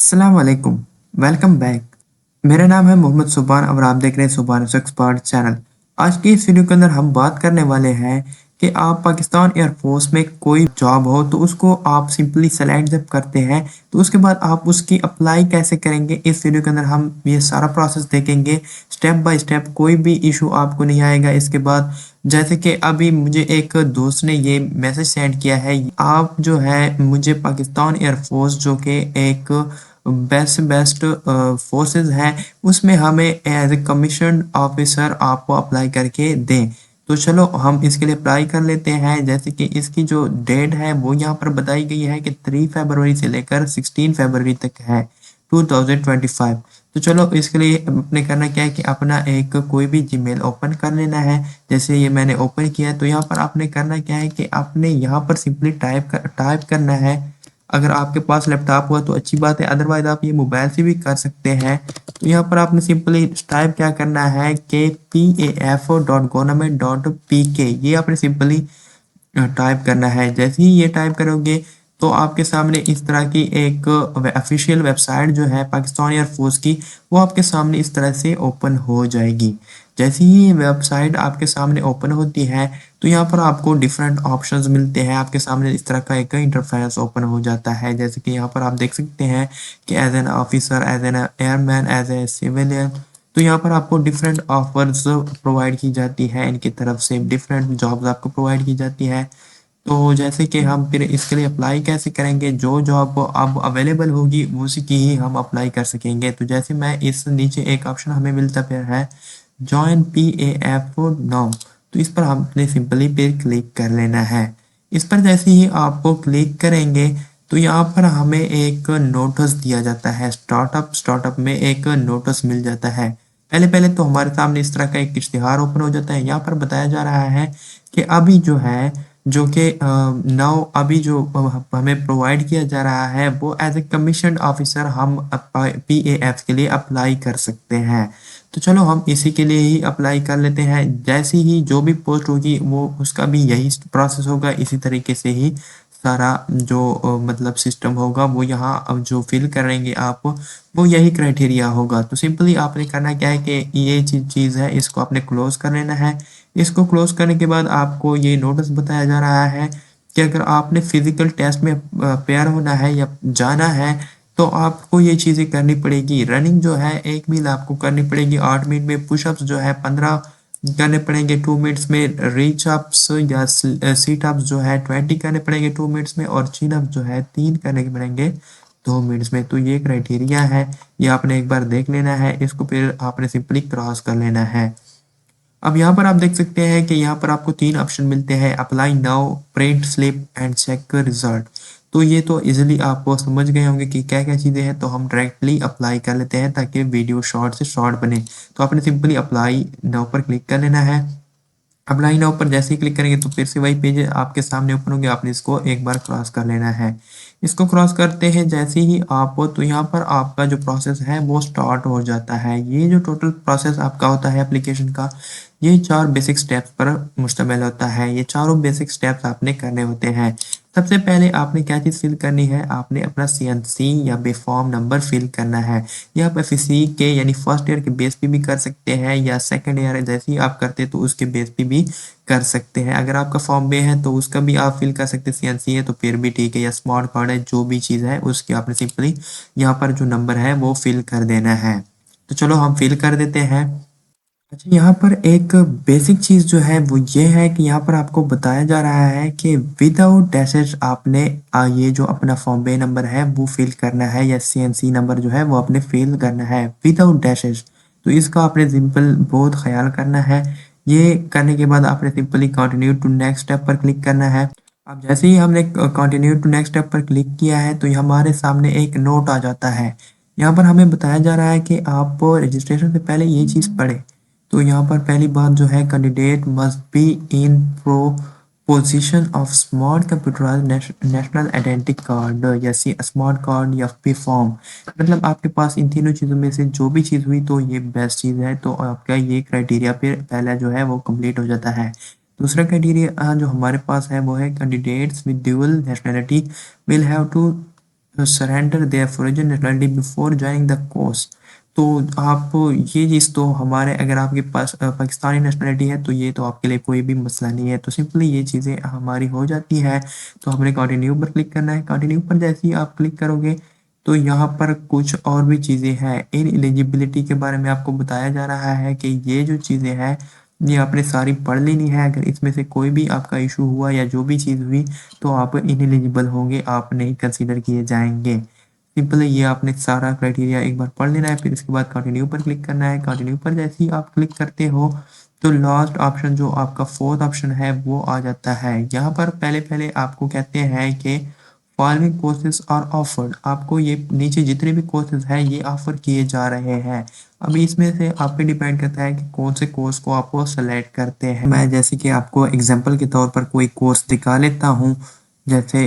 अस्सलाम वालेकुम। Welcome back. मेरा नाम है मोहम्मद सुबान और आप देख रहे हैं सुबान एक्सपर्ट चैनल। आज की इस वीडियो के अंदर हम बात करने वाले हैं कि आप पाकिस्तान एयरफोर्स में कोई जॉब हो तो उसको आप सिंपली सेलेक्ट जब करते हैं तो उसके बाद आप उसकी अप्लाई कैसे करेंगे। इस वीडियो के अंदर हम ये सारा प्रोसेस देखेंगे स्टेप बाय स्टेप। कोई भी इशू आपको नहीं आएगा इसके बाद। जैसे कि अभी मुझे एक दोस्त ने ये मैसेज सेंड किया है, आप जो है मुझे पाकिस्तान एयरफोर्स जो कि एक बेस्ट बेस्ट फोर्सेस हैं उसमें हमें एज ए कमीशन ऑफिसर आपको अप्लाई करके दें। तो चलो हम इसके लिए अप्लाई कर लेते हैं। जैसे कि इसकी जो डेट है वो यहाँ पर बताई गई है कि 3 फरवरी से लेकर 16 फरवरी तक है 2025। तो चलो इसके लिए अपने करना क्या है कि अपना एक कोई भी जीमेल ओपन कर लेना है। जैसे ये मैंने ओपन किया है तो यहाँ पर आपने करना क्या है कि आपने यहाँ पर सिंपली टाइप करना है। अगर आपके पास लैपटॉप हुआ तो अच्छी बात है, अदरवाइज आप ये मोबाइल से भी कर सकते हैं। तो यहाँ पर आपने सिंपली टाइप क्या करना है कि paf.government.pk, ये आपने सिंपली टाइप करना है। जैसे ही ये टाइप करोगे तो आपके सामने इस तरह की एक ऑफिशियल वेबसाइट जो है पाकिस्तान एयरफोर्स की वो आपके सामने इस तरह से ओपन हो जाएगी। जैसे ही ये वेबसाइट आपके सामने ओपन होती है तो यहाँ पर आपको डिफरेंट ऑप्शंस मिलते हैं। आपके सामने इस तरह का एक इंटरफेस ओपन हो जाता है। जैसे कि यहाँ पर आप देख सकते हैं कि as an officer, as an airman, as a civilian, तो यहाँ पर आपको डिफरेंट ऑफर्स प्रोवाइड की जाती है। इनकी तरफ से डिफरेंट जॉब्स आपको प्रोवाइड की जाती है। तो जैसे कि हम फिर इसके लिए अप्लाई कैसे करेंगे, जो जॉब अब अवेलेबल होगी उसी की ही हम अप्लाई कर सकेंगे। तो जैसे मैं इस नीचे एक ऑप्शन हमें मिलता फिर है जॉइन PAF नाउ, तो इस पर हमने सिंपली फिर क्लिक कर लेना है। इस पर जैसे ही आपको क्लिक करेंगे तो यहाँ पर हमें एक नोटिस दिया जाता है। स्टार्टअप में एक नोटिस मिल जाता है। पहले पहले तो हमारे सामने इस तरह का एक इश्तिहार ओपन हो जाता है। यहाँ पर बताया जा रहा है कि अभी जो है जो कि नाउ अभी जो हमें प्रोवाइड किया जा रहा है वो एज ए कमीशन ऑफिसर हम PAF के लिए अप्लाई कर सकते हैं। तो चलो हम इसी के लिए ही अप्लाई कर लेते हैं। जैसी ही जो भी पोस्ट होगी वो उसका भी यही प्रोसेस होगा। इसी तरीके से ही सारा जो मतलब सिस्टम होगा वो यहाँ अब जो फिल करेंगे आप वो यही क्राइटेरिया होगा। तो सिंपली आपने करना क्या है कि ये चीज़ है इसको आपने क्लोज कर लेना है। इसको क्लोज करने के बाद आपको ये नोटिस बताया जा रहा है कि अगर आपने फिजिकल टेस्ट में पेयर होना है या जाना है तो आपको ये चीज़ें करनी पड़ेगी। रनिंग जो है 1 मील आपको करनी पड़ेगी 8 मिनट में। पुशअप्स जो है 15 करने पड़ेंगे 2 मिनट्स में। रीच अप्स या सीट अप्स जो है 20 करने पड़ेंगे 2 मिनट्स में। और चिन अप जो है 3 करने पड़ेंगे 2 मिनट्स में। तो ये क्राइटेरिया है, ये आपने एक बार देख लेना है। इसको फिर आपने सिंपली क्रॉस कर लेना है। अब यहाँ पर आप देख सकते हैं कि यहाँ पर आपको 3 ऑप्शन मिलते हैं, apply now, print slip and check result. तो ये तो इजीली आपको समझ गए होंगे कि क्या क्या चीज़ें हैं। तो हम डायरेक्टली अप्लाई कर लेते हैं ताकि वीडियो शॉर्ट से शॉर्ट बने। तो आपने सिंपली अप्लाई नाउ पर क्लिक कर लेना है। अप्लाई नाउ पर जैसे ही क्लिक करेंगे तो फिर से वही पेज आपके सामने ओपन होंगे। आपने इसको एक बार क्रॉस कर लेना है। इसको क्रॉस करते हैं जैसे ही आप तो यहाँ पर आपका जो प्रोसेस है वो स्टार्ट हो जाता है। ये जो टोटल प्रोसेस आपका होता है एप्लीकेशन का, ये 4 बेसिक स्टेप्स पर मुश्तमिल होता है। ये चारों बेसिक स्टेप्स आपने करने होते हैं। सबसे पहले आपने क्या चीज़ फिल करनी है, आपने अपना CNC या बेफॉर्म नंबर फिल करना है। ये आप FEC के यानी फर्स्ट ईयर के बेस पे भी कर सकते हैं या सेकंड ईयर जैसे ही आप करते हैं तो उसके बेस पे भी कर सकते हैं। अगर आपका फॉर्म बे है तो उसका भी आप फिल कर सकते हैं। CNC है तो फिर भी ठीक है, या स्मार्ट कार्ड है, जो भी चीज़ है उसकी आपने सिंपली यहाँ पर जो नंबर है वो फिल कर देना है। तो चलो हम फिल कर देते हैं। अच्छा, यहाँ पर एक बेसिक चीज़ जो है वो ये है कि यहाँ पर आपको बताया जा रहा है कि विदाउट डैशेज आपने ये जो अपना फॉर्म बे नंबर है वो फिल करना है, या CNC नंबर जो है वो आपने फिल करना है विदाउट डैशेज। तो इसका आपने सिंपल बहुत ख्याल करना है। ये करने के बाद आपने simply continue to next step पर क्लिक करना है। अब जैसे ही हमने कंटिन्यू टू नेक्स्ट स्टेप पर क्लिक किया है तो हमारे सामने एक नोट आ जाता है। यहाँ पर हमें बताया जा रहा है कि आप रजिस्ट्रेशन से पहले ये चीज़ पढ़ें। तो यहाँ पर पहली बात जो है, candidate must be in pro position of smart computerised national identity card या स्मार्ट कार्ड या पे फॉर्म। मतलब आपके पास इन तीनों चीज़ों में से जो भी चीज़ हुई तो ये बेस्ट चीज़ है। तो आपका ये क्राइटेरिया फिर पहला जो है वो कंप्लीट हो जाता है। दूसरा क्राइटेरिया जो हमारे पास है वो है candidates with dual nationality will have to surrender their foreign nationality before joining the course. तो आप ये चीज़ तो हमारे अगर आपके पास पाकिस्तानी नेशनलिटी है तो ये तो आपके लिए कोई भी मसला नहीं है, तो सिंपली ये चीज़ें हमारी हो जाती है। तो हमने कंटिन्यू पर क्लिक करना है। कंटिन्यू पर जैसे ही आप क्लिक करोगे तो यहाँ पर कुछ और भी चीज़ें हैं। इन एलिजिबिलिटी के बारे में आपको बताया जा रहा है कि ये जो चीज़ें हैं ये आपने सारी पढ़ लेनी है। अगर इसमें से कोई भी आपका इशू हुआ या जो भी चीज़ हुई तो आप इनएलिजिबल होंगे, आप नहीं कंसीडर किए जाएंगे। सिंपली ये आपने सारा क्राइटेरिया एक बार पढ़ लेना है, फिर इसके बाद कंटिन्यू पर क्लिक करना है। कंटिन्यू पर जैसे ही आप क्लिक करते हो तो लास्ट ऑप्शन जो आपका फोर्थ ऑप्शन है वो आ जाता है। यहाँ पर पहले पहले आपको कहते हैं कि फॉलोइंग कोर्सेज आर ऑफर्ड। आपको ये नीचे जितने भी कोर्सेज हैं ये ऑफर किए जा रहे हैं। अभी इसमें से आप पे डिपेंड करता है कि कौन से कोर्स को आप सेलेक्ट करते हैं। मैं जैसे कि आपको एग्जांपल के तौर पर कोई कोर्स दिखा लेता हूँ। जैसे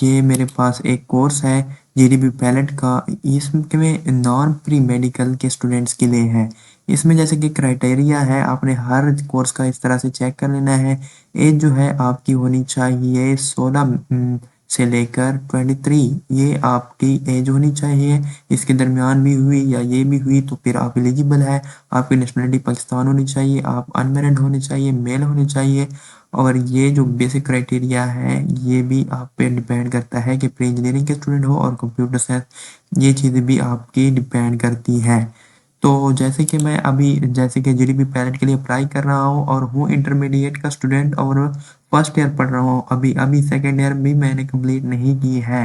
ये मेरे पास एक कोर्स है जीडीपी पायलट का। इसमें नॉन प्री मेडिकल के स्टूडेंट्स के लिए है। इसमें जैसे कि क्राइटेरिया है, आपने हर कोर्स का इस तरह से चेक कर लेना है। एज जो है आपकी होनी चाहिए 16 से लेकर 23, ये आपकी एज होनी चाहिए। इसके दरमियान भी हुई या ये भी हुई तो फिर आप एलिजिबल है। आपकी नेशनलिटी पाकिस्तान होनी चाहिए, आप अनमैरिड होने चाहिए, मेल होने चाहिए। और ये जो बेसिक क्राइटेरिया है ये भी आप पे डिपेंड करता है कि प्री इंजीनियरिंग के स्टूडेंट हो और कंप्यूटर साइंस, ये चीज़ें भी आपकी डिपेंड करती है। तो जैसे कि मैं अभी जैसे कि जीडीपी पायलट के लिए अप्लाई कर रहा हूँ और हूँ इंटरमीडिएट का स्टूडेंट और फर्स्ट ईयर पढ़ रहा हूँ। अभी अभी सेकेंड ईयर भी मैंने कंप्लीट नहीं की है।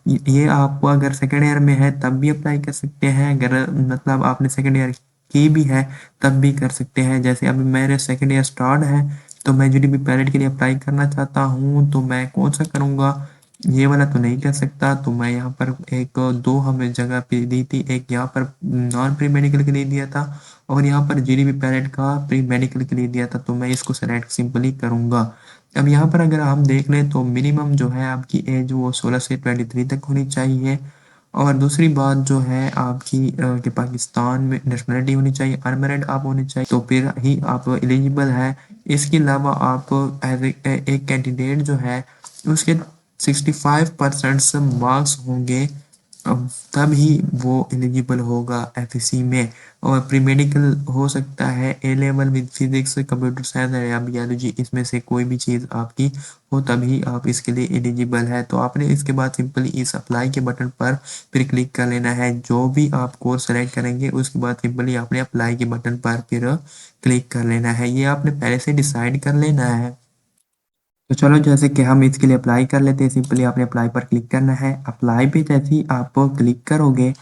ये आपको अगर सेकेंड ईयर में है तब भी अप्लाई कर सकते हैं, अगर मतलब आपने सेकेंड ईयर की भी है तब भी कर सकते हैं। जैसे अभी मेरे सेकेंड ईयर स्टार्ट है तो मैं जीडीपी पायलट के लिए अप्लाई करना चाहता हूँ, तो मैं कौन सा करूँगा? ये वाला तो नहीं कर सकता। तो मैं यहाँ पर एक दो हमें जगह पे दी थी, एक यहाँ पर नॉन प्री मेडिकल के लिए दिया था और यहाँ पर जीडीपी पायलट का प्री मेडिकल के लिए दिया था। तो मैं इसको सेलेक्ट सिंपली करूँगा। अब यहाँ पर अगर हम देख लें तो मिनिमम जो है आपकी एज वो 16 से 23 तक होनी चाहिए। और दूसरी बात जो है आपकी कि पाकिस्तान में नेशनलिटी होनी चाहिए, अनमैरिड आप होने चाहिए, तो फिर ही आप एलिजिबल है। इसके अलावा आप एज एक कैंडिडेट जो है उसके 65% मार्क्स होंगे, तब ही वो एलिजिबल होगा एफएससी में। और प्री मेडिकल हो सकता है A level with physics, computer science या बायोलॉजी, इसमें से कोई भी चीज़ आपकी हो तभी आप इसके लिए एलिजिबल है। तो आपने इसके बाद सिंपली इस अप्लाई के बटन पर फिर क्लिक कर लेना है। जो भी आप कोर्स सेलेक्ट करेंगे उसके बाद सिंपली आपने अप्लाई के बटन पर फिर क्लिक कर लेना है। ये आपने पहले से डिसाइड कर लेना है। तो चलो जैसे कि हम इसके लिए अप्लाई कर लेते हैं। सिंपली आपने अप्लाई पर क्लिक करना है। अप्लाई पे जैसे ही आप क्लिक करोगे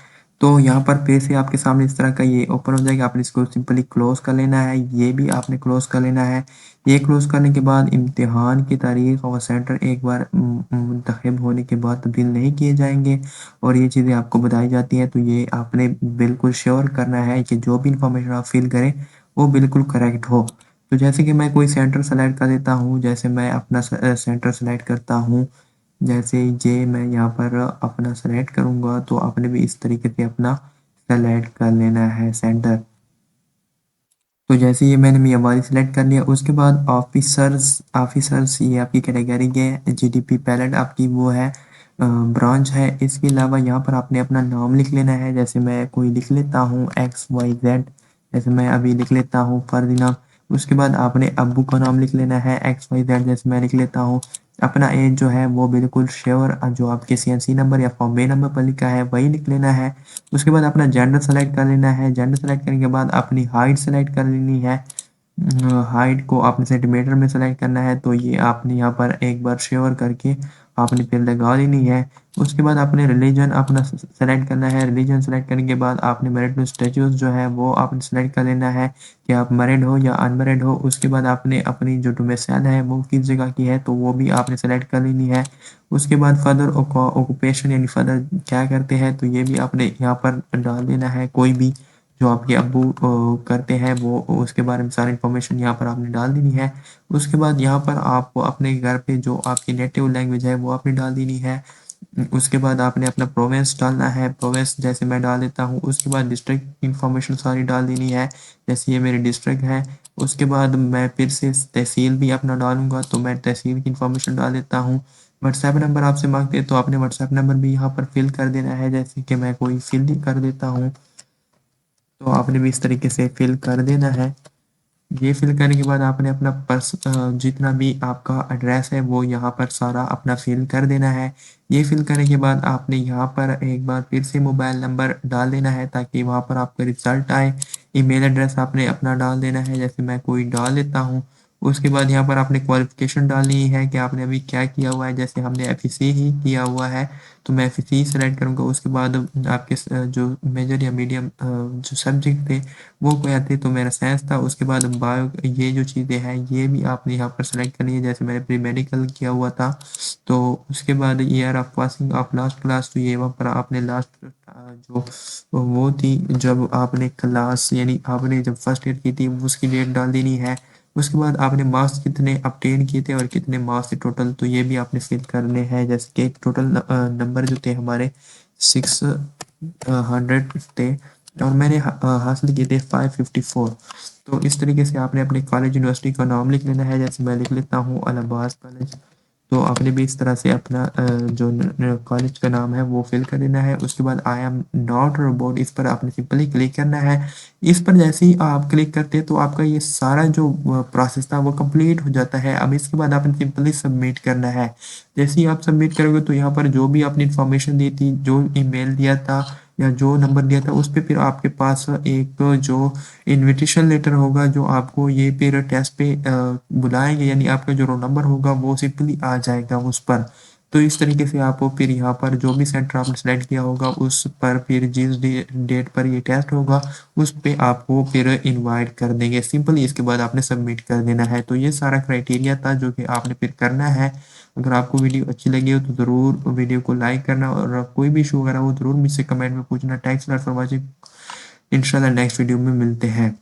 तो यहाँ पर फिर से आपके सामने इस तरह का ये ओपन हो जाएगा। आपने इसको सिंपली क्लोज कर लेना है। ये भी आपने क्लोज कर लेना है। ये क्लोज करने के बाद इम्तिहान की तारीख और सेंटर एक बार मुंतखब होने के बाद तब्दील नहीं किए जाएंगे और ये चीज़ें आपको बताई जाती हैं। तो ये आपने बिल्कुल श्योर करना है कि जो भी इंफॉर्मेशन आप फिल करें वो बिल्कुल करेक्ट हो। तो जैसे कि मैं कोई सेंटर सेलेक्ट कर देता हूँ, जैसे मैं अपना सेंटर सेलेक्ट करता हूँ। जैसे ये मैं यहाँ पर अपना सेलेक्ट करूँगा तो आपने भी इस तरीके से अपना सेलेक्ट कर लेना है सेंटर। तो जैसे ये मैंने मियांमारी सेलेक्ट कर लिया उसके बाद ऑफिसर्स ऑफिसर्स ये आपकी कैटेगरी के जीडीपी पायलट आपकी वो है ब्रांच है। इसके अलावा यहाँ पर आपने अपना नाम लिख लेना है। जैसे मैं कोई लिख लेता हूँ XYZ, जैसे मैं अभी लिख लेता हूँ फर्जी नाम। उसके बाद आपने अब्बू का नाम लिख लेना है XYZ, जैसे मैं लिख लेता हूँ। अपना एज जो है वो बिल्कुल श्योर जो आपके CNC नंबर या फॉर्म बे नंबर पर लिखा है वही लिख लेना है। उसके बाद अपना जेंडर सेलेक्ट कर लेना है। जेंडर सेलेक्ट करने के बाद अपनी हाइट सेलेक्ट कर लेनी है। हाइट को आपने सेंटीमीटर में सेलेक्ट करना है, तो ये आपने यहाँ पर एक बार श्योर करके आपने फिर लगा लेनी है। उसके बाद आपने रिलीजन अपना सेलेक्ट करना है। रिलीजन सेलेक्ट करने के बाद आपने मैरिटल स्टेटस जो है वो आपने सेलेक्ट कर लेना है कि आप मैरिड हो या अनमैरिड हो। उसके बाद आपने अपनी जो डोमिसाइल है वो किस जगह की है तो वो भी आपने सेलेक्ट कर लेनी है। उसके बाद फर्दर ऑक्यूपेशन यानी फर्दर क्या करते हैं तो ये भी आपने यहाँ पर डाल देना है। कोई भी जो आपके अब्बू करते हैं वो उसके बारे में सारी इन्फॉर्मेशन यहाँ पर आपने डाल देनी है। उसके बाद यहाँ पर आप अपने घर पे जो आपकी नेटिव लैंग्वेज है वो आपने डाल देनी है। उसके बाद आपने अपना प्रोवेंस डालना है। प्रोवेंस जैसे मैं डाल देता हूँ। उसके बाद डिस्ट्रिक्ट इन्फॉर्मेशन सारी डाल देनी है, जैसे ये मेरी डिस्ट्रिक्ट है। उसके बाद मैं फिर से तहसील भी अपना डालूंगा तो मैं तहसील की इन्फॉर्मेशन डाल देता हूँ। व्हाट्सएप नंबर आपसे माँगते हैं तो आपने व्हाट्सएप नंबर भी यहाँ पर फिल कर देना है, जैसे कि मैं कोई फिल कर देता हूँ, तो आपने भी इस तरीके से फिल कर देना है। ये फिल करने के बाद आपने अपना जितना भी आपका एड्रेस है वो यहाँ पर सारा अपना फिल कर देना है। ये फिल करने के बाद आपने यहाँ पर एक बार फिर से मोबाइल नंबर डाल देना है ताकि वहाँ पर आपका रिज़ल्ट आए। ईमेल एड्रेस आपने अपना डाल देना है, जैसे मैं कोई डाल देता हूँ। उसके बाद यहाँ पर आपने क्वालिफ़िकेशन डालनी है कि आपने अभी क्या किया हुआ है, जैसे हमने एफईसी ही किया हुआ है, तो मैं एफईसी सेलेक्ट करूँगा। उसके बाद आपके जो मेजर या मीडियम जो सब्जेक्ट थे वो कोई आते तो मेरा साइंस था। उसके बाद बायो ये जो चीज़ें हैं ये भी आपने यहाँ पर सेलेक्ट करनी है, जैसे मैंने प्री मेडिकल किया हुआ था। तो उसके बाद year of passing of last class, तो ये वहाँ पर आपने लास्ट जो वो थी जब आपने क्लास यानी आपने जब फर्स्ट ईयर की थी उसकी डेट डाल देनी है। उसके बाद आपने मार्क्स कितने ऑब्टेन किए थे और कितने मार्क्स थे टोटल, तो ये भी आपने फिल करने हैं। जैसे कि टोटल नंबर जो थे हमारे 600 थे और मैंने हासिल किए थे 554। तो इस तरीके से आपने अपने कॉलेज यूनिवर्सिटी का नाम लिख लेना है, जैसे मैं लिख लेता हूँ अलाहाबाद कॉलेज। तो आपने भी इस तरह से अपना जो कॉलेज का नाम है वो फिल कर देना है। उसके बाद आई एम नॉट रोबोट, इस पर आपने सिंपली क्लिक करना है। इस पर जैसे ही आप क्लिक करते हैं तो आपका ये सारा जो प्रोसेस था वो कंप्लीट हो जाता है। अब इसके बाद आपने सिंपली सबमिट करना है। जैसे ही आप सबमिट करोगे तो यहाँ पर जो भी आपने इन्फॉर्मेशन दी थी, जो ईमेल दिया था या जो नंबर दिया था, उस पे फिर आपके पास एक जो इनविटेशन लेटर होगा जो आपको ये फिर टेस्ट पे बुलाएंगे, यानी आपका जो रोल नंबर होगा वो सिंपली आ जाएगा उस पर। तो इस तरीके से आपको फिर यहाँ पर जो भी सेंटर आपने सेलेक्ट किया होगा उस पर फिर जिस डेट पर ये टेस्ट होगा उस पे आपको फिर इनवाइट कर देंगे। सिंपली इसके बाद आपने सबमिट कर देना है। तो ये सारा क्राइटेरिया था जो कि आपने फिर करना है। अगर आपको वीडियो अच्छी लगी हो तो ज़रूर वीडियो को लाइक करना और कोई भी इशू वगैरह हो ज़रूर मुझसे कमेंट में पूछना। Thanks lot for watching. इंशाल्लाह नेक्स्ट वीडियो में मिलते हैं।